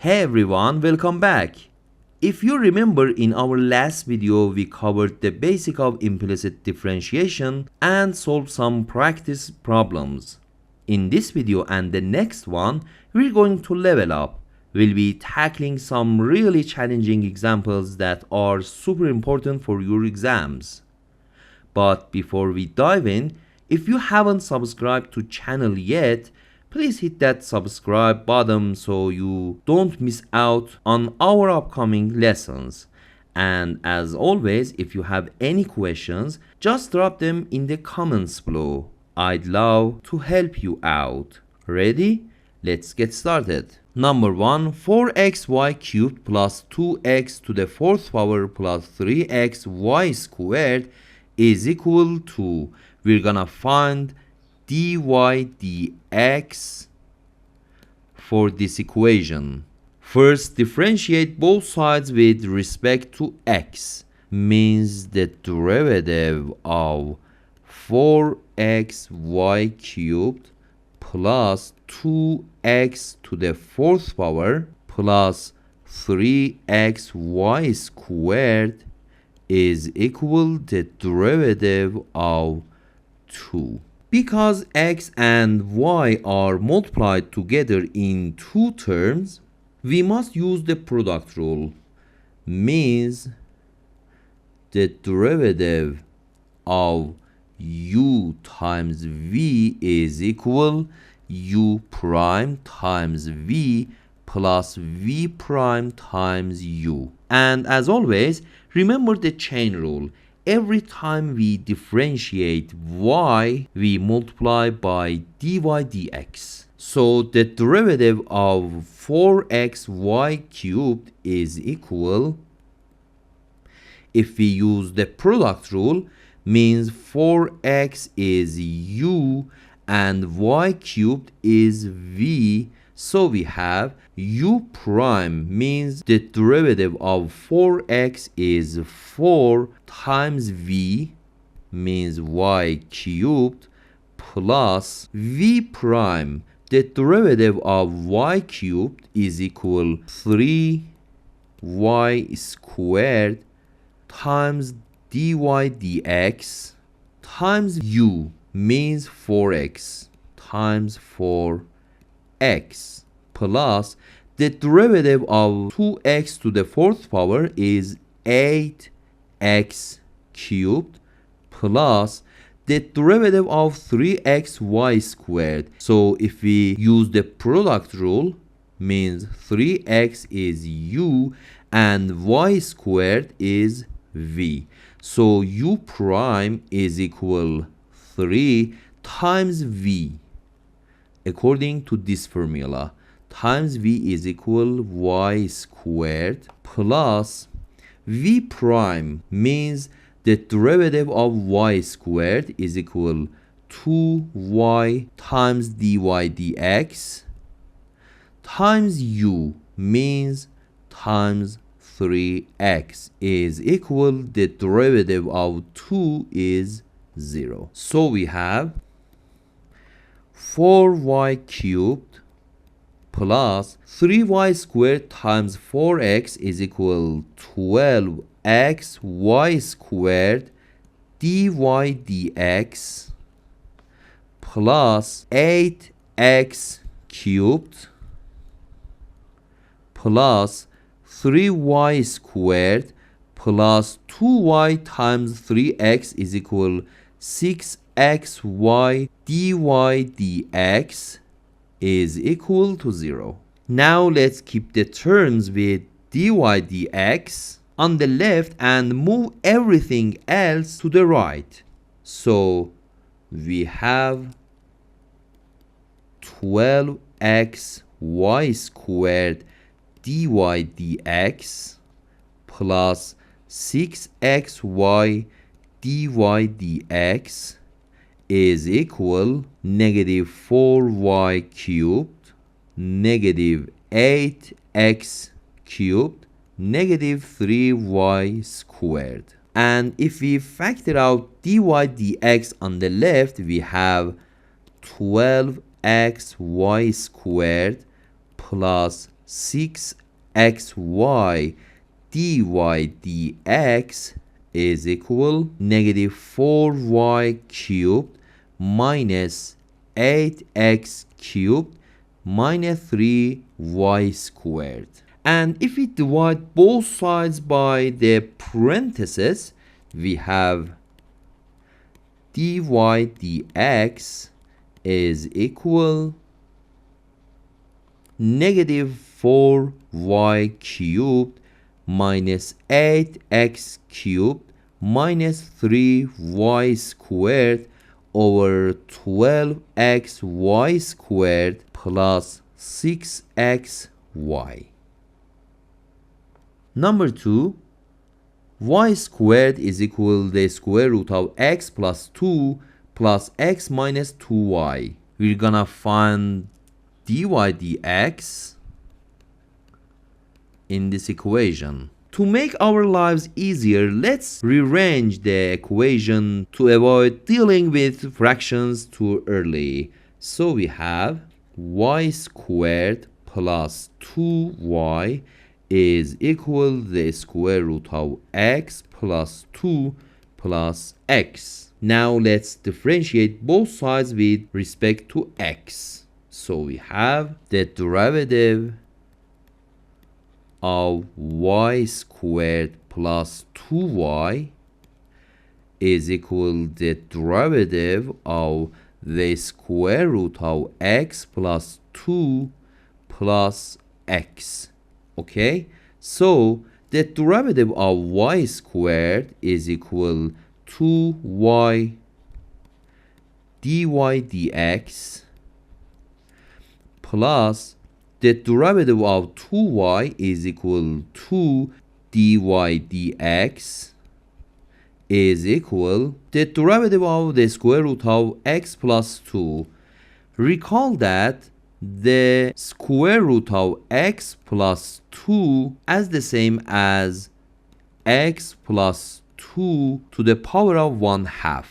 Hey everyone, welcome back. If you remember, in our last video we covered the basic of implicit differentiation and solved some practice problems. In this video and the next one, we're going to level up. We'll be tackling some really challenging examples that are super important for your exams. But before we dive in, if you haven't subscribed to channel yet, please hit that subscribe button so you don't miss out on our upcoming lessons. And as always, if you have any questions, just drop them in the comments below. I'd love to help you out. Ready? Let's get started. Number 1, 4xy cubed plus 2x to the 4th power plus 3xy squared is equal to, we're gonna find dy dx for this equation. First, differentiate both sides with respect to x, means the derivative of 4xy cubed plus 2x to the 4th power plus 3xy squared is equal to the derivative of 2. Because x and y are multiplied together in two terms, we must use the product rule, means the derivative of u times v is equal u prime times v plus v prime times u. And as always, remember the chain rule. Every time we differentiate y, we multiply by dy dx. So the derivative of 4xy cubed is equal, if we use the product rule, means 4x is u and y cubed is v. So we have u prime, means the derivative of 4x is 4 times v, means y cubed, plus v prime, the derivative of y cubed is equal 3y squared times dy dx times u, means 4x times 4x, plus the derivative of 2x to the 4th power is 8x cubed plus the derivative of 3xy squared. So if we use the product rule, means 3x is u and y squared is v. So u prime is equal 3 times v, according to this formula, times v is equal y squared plus v prime, means the derivative of y squared is equal 2y times dy dx times u, means times 3x is equal, the derivative of 2 is 0. So we have 4y cubed plus 3y squared times 4x is equal 12x y squared dy dx plus 8x cubed plus 3y squared plus 2y times 3x is equal 6xy dy dx is equal to 0. Now let's keep the terms with dy dx on the left and move everything else to the right. So we have 12xy squared dy dx plus 6xy dy dx is equal negative 4y cubed, negative 8x cubed, negative 3y squared. And if we factor out dy dx on the left, we have 12xy squared plus 6xy dy dx is equal negative 4y cubed minus 8x cubed minus 3y squared. And if we divide both sides by the parentheses, we have dy dx is equal negative 4y cubed minus 8x cubed minus 3y squared over 12xy squared plus 6xy. Number 2, y squared is equal to the square root of x plus 2 plus x minus 2y. We're gonna find dy dx in this equation. To make our lives easier, let's rearrange the equation to avoid dealing with fractions too early. So we have y squared plus 2y is equal to the square root of x plus 2 plus x. Now let's differentiate both sides with respect to x. So we have the derivative of y squared plus 2y is equal to the derivative of the square root of x plus 2 plus x. Okay, so the derivative of y squared is equal to 2y dy dx plus the derivative of 2y is equal to dy dx is equal the derivative of the square root of x plus 2. Recall that the square root of x plus 2 as the same as x plus 2 to the power of 1/2.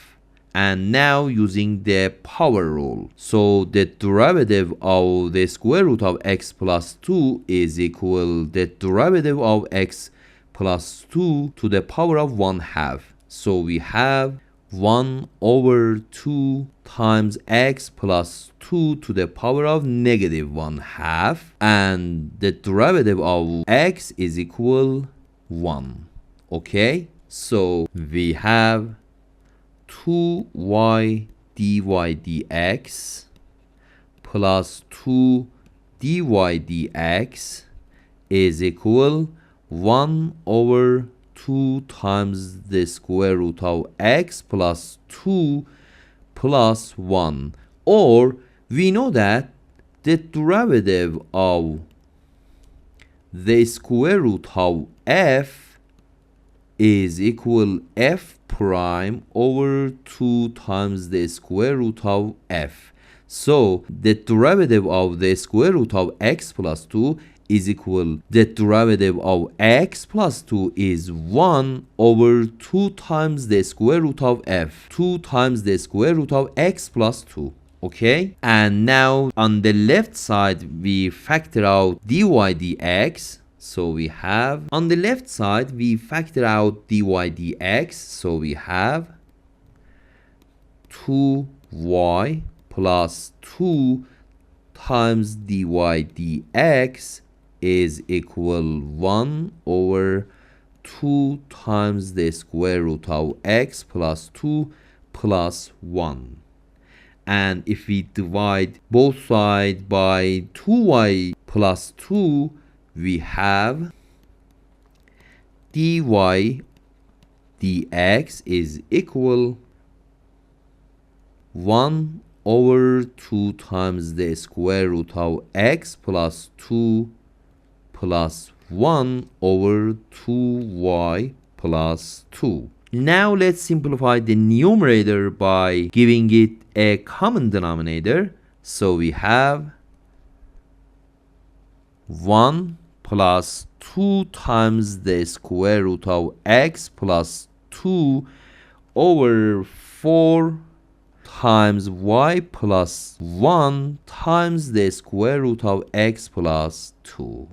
And now using the power rule. So the derivative of the square root of x plus 2 is equal the derivative of x plus 2 to the power of 1/2. So we have 1 over 2 times x plus 2 to the power of negative 1/2, and the derivative of x is equal 1. Okay, so we have 2y dy dx plus 2 dy dx is equal 1 over 2 times the square root of x plus 2 plus 1. Or we know that the derivative of the square root of f is equal f prime over 2 times the square root of f. So the derivative of the square root of x plus 2 is equal the derivative of x plus 2 is 1 over 2 times the square root of f, 2 times the square root of x plus 2. Okay, and now on the left side we factor out dy dx. So we have on the left side we factor out dy dx. So we have 2y plus 2 times dy dx is equal 1 over 2 times the square root of x plus 2 plus 1. And if we divide both sides by 2y plus 2, we have dy dx is equal 1 over 2 times the square root of x plus 2 plus 1 over 2y plus 2. Now let's simplify the numerator by giving it a common denominator. So we have 1 plus 2 times the square root of x plus 2 over 4 times y plus 1 times the square root of x plus 2.